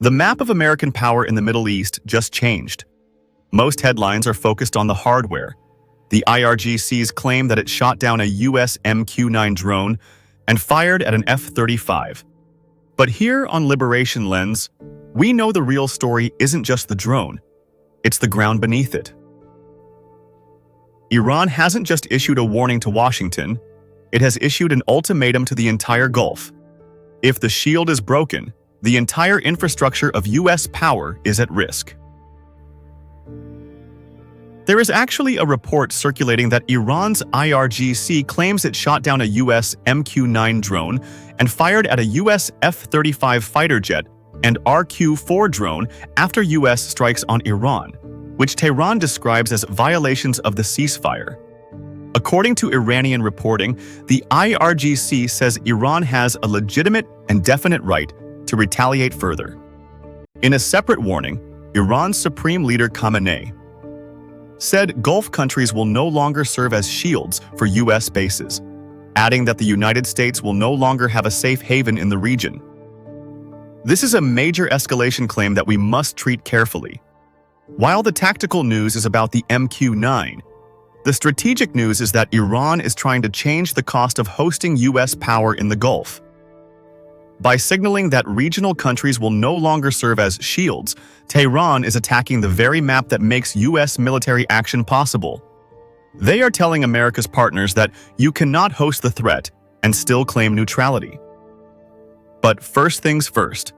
The map of American power in the Middle East just changed. Most headlines are focused on the hardware. The IRGC's claim that it shot down a US MQ-9 drone and fired at an F-35. But here on Liberation Lens, we know the real story isn't just the drone, it's the ground beneath it. Iran hasn't just issued a warning to Washington, it has issued an ultimatum to the entire Gulf. If the shield is broken, the entire infrastructure of US power is at risk. There is actually a report circulating that Iran's IRGC claims it shot down a US MQ-9 drone and fired at a US F-35 fighter jet and RQ-4 drone after US strikes on Iran, which Tehran describes as violations of the ceasefire. According to Iranian reporting, the IRGC says Iran has a legitimate and definite right to retaliate further. In a separate warning, Iran's Supreme Leader Khamenei said Gulf countries will no longer serve as shields for US bases, adding that the United States will no longer have a safe haven in the region. This is a major escalation claim that we must treat carefully. While the tactical news is about the MQ-9, the strategic news is that Iran is trying to change the cost of hosting US power in the Gulf. By signaling that regional countries will no longer serve as shields, Tehran is attacking the very map that makes US military action possible. They are telling America's partners that you cannot host the threat and still claim neutrality. But first things first.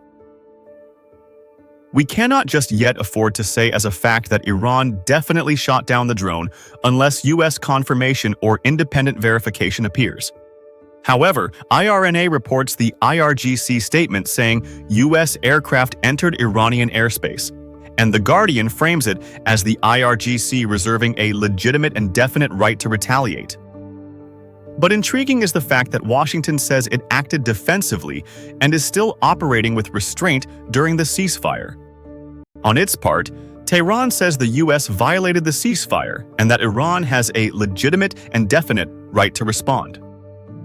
We cannot just yet afford to say as a fact that Iran definitely shot down the drone unless US confirmation or independent verification appears. However, IRNA reports the IRGC statement saying US aircraft entered Iranian airspace, and The Guardian frames it as the IRGC reserving a legitimate and definite right to retaliate. But intriguing is the fact that Washington says it acted defensively and is still operating with restraint during the ceasefire. On its part, Tehran says the US violated the ceasefire and that Iran has a legitimate and definite right to respond.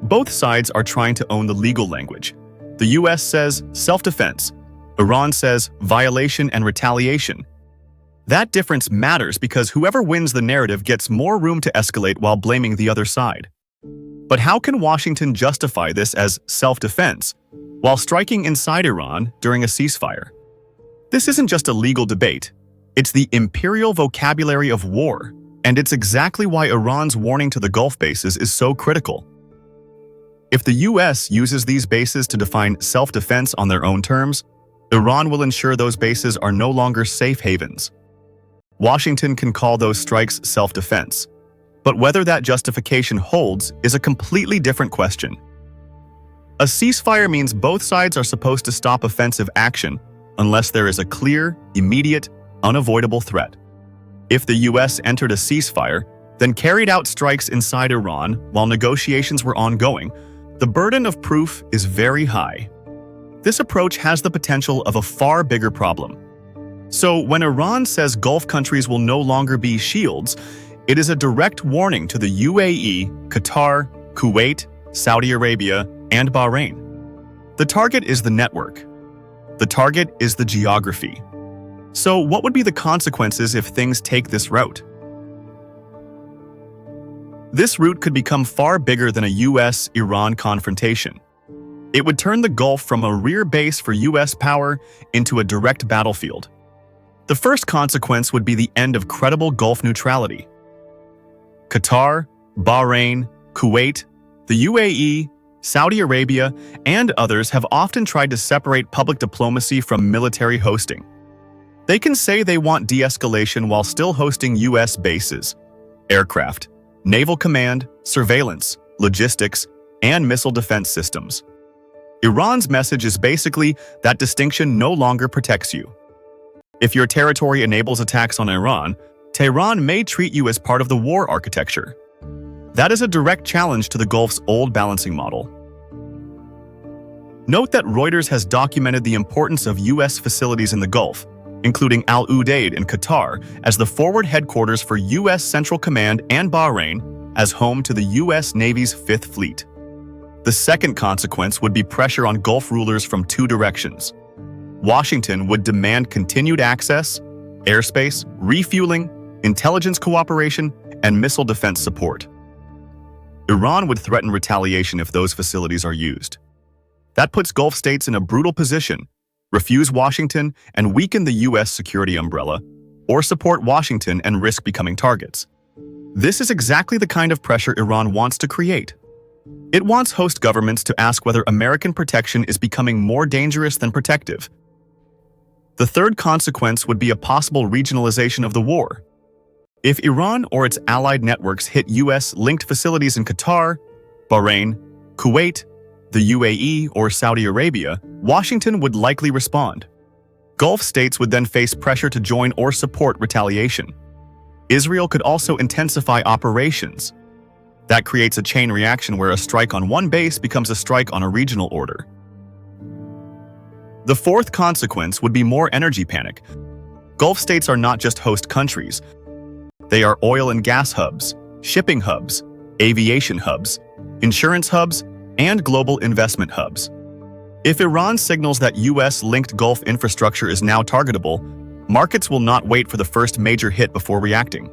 Both sides are trying to own the legal language. The US says self-defense. Iran says violation and retaliation. That difference matters because whoever wins the narrative gets more room to escalate while blaming the other side. But how can Washington justify this as self-defense while striking inside Iran during a ceasefire? This isn't just a legal debate. It's the Imperial Vocabulary of War, and it's exactly why Iran's warning to the Gulf bases is so critical. If the US uses these bases to define self-defense on their own terms, Iran will ensure those bases are no longer safe havens. Washington can call those strikes self-defense, but whether that justification holds is a completely different question. A ceasefire means both sides are supposed to stop offensive action unless there is a clear, immediate, unavoidable threat. If the US entered a ceasefire, then carried out strikes inside Iran while negotiations were ongoing, the burden of proof is very high. This approach has the potential of a far bigger problem. So when Iran says Gulf countries will no longer be shields, it is a direct warning to the UAE, Qatar, Kuwait, Saudi Arabia, and Bahrain. The target is the network. The target is the geography. So what would be the consequences if things take this route? This route could become far bigger than a US-Iran confrontation. It would turn the Gulf from a rear base for US power into a direct battlefield. The first consequence would be the end of credible Gulf neutrality. Qatar, Bahrain, Kuwait, the UAE, Saudi Arabia, and others have often tried to separate public diplomacy from military hosting. They can say they want de-escalation while still hosting US bases, aircraft, naval command, surveillance, logistics, and missile defense systems. Iran's message is basically that distinction no longer protects you. If your territory enables attacks on Iran, Tehran may treat you as part of the war architecture. That is a direct challenge to the Gulf's old balancing model. Note that Reuters has documented the importance of US facilities in the Gulf, including Al Udeid in Qatar as the forward headquarters for US Central Command and Bahrain as home to the US Navy's Fifth Fleet. The second consequence would be pressure on Gulf rulers from two directions. Washington would demand continued access, airspace, refueling, intelligence cooperation, and missile defense support. Iran would threaten retaliation if those facilities are used. That puts Gulf states in a brutal position: refuse Washington and weaken the U.S. security umbrella, or support Washington and risk becoming targets. This is exactly the kind of pressure Iran wants to create. It wants host governments to ask whether American protection is becoming more dangerous than protective. The third consequence would be a possible regionalization of the war. If Iran or its allied networks hit U.S.-linked facilities in Qatar, Bahrain, Kuwait, the UAE, or Saudi Arabia, Washington would likely respond. Gulf states would then face pressure to join or support retaliation. Israel could also intensify operations. That creates a chain reaction where a strike on one base becomes a strike on a regional order. The fourth consequence would be more energy panic. Gulf states are not just host countries. They are oil and gas hubs, shipping hubs, aviation hubs, insurance hubs, and global investment hubs. If Iran signals that U.S.-linked Gulf infrastructure is now targetable, markets will not wait for the first major hit before reacting.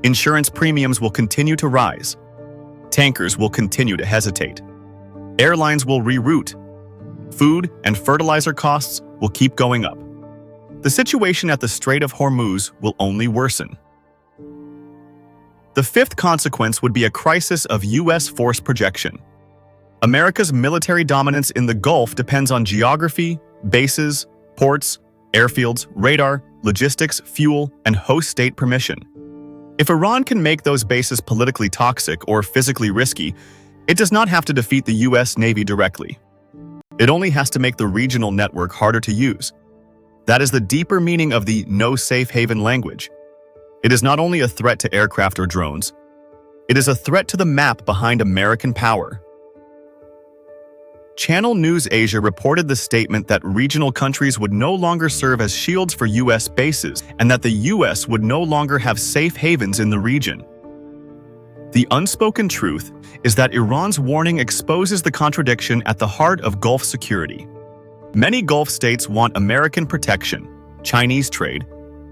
Insurance premiums will continue to rise. Tankers will continue to hesitate. Airlines will reroute. Food and fertilizer costs will keep going up. The situation at the Strait of Hormuz will only worsen. The fifth consequence would be a crisis of U.S. force projection. America's military dominance in the Gulf depends on geography, bases, ports, airfields, radar, logistics, fuel, and host state permission. If Iran can make those bases politically toxic or physically risky, it does not have to defeat the U.S. Navy directly. It only has to make the regional network harder to use. That is the deeper meaning of the no safe haven language. It is not only a threat to aircraft or drones, it is a threat to the map behind American power. Channel News Asia reported the statement that regional countries would no longer serve as shields for U.S. bases and that the U.S. would no longer have safe havens in the region. The unspoken truth is that Iran's warning exposes the contradiction at the heart of Gulf security. Many Gulf states want American protection, Chinese trade,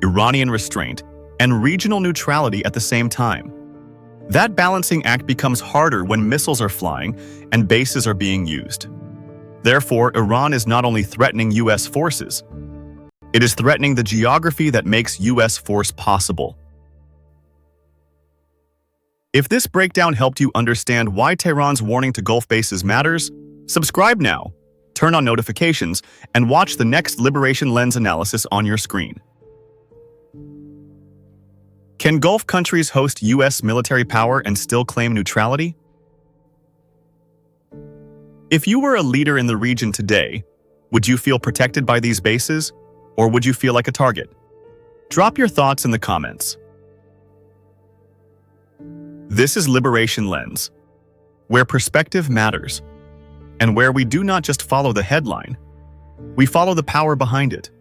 Iranian restraint, and regional neutrality at the same time. That balancing act becomes harder when missiles are flying and bases are being used. Therefore, Iran is not only threatening U.S. forces, it is threatening the geography that makes U.S. force possible. If this breakdown helped you understand why Tehran's warning to Gulf bases matters, subscribe now, turn on notifications, and watch the next Liberation Lens analysis on your screen. Can Gulf countries host U.S. military power and still claim neutrality? If you were a leader in the region today, would you feel protected by these bases, or would you feel like a target? Drop your thoughts in the comments. This is Liberation Lens, where perspective matters, and where we do not just follow the headline, we follow the power behind it.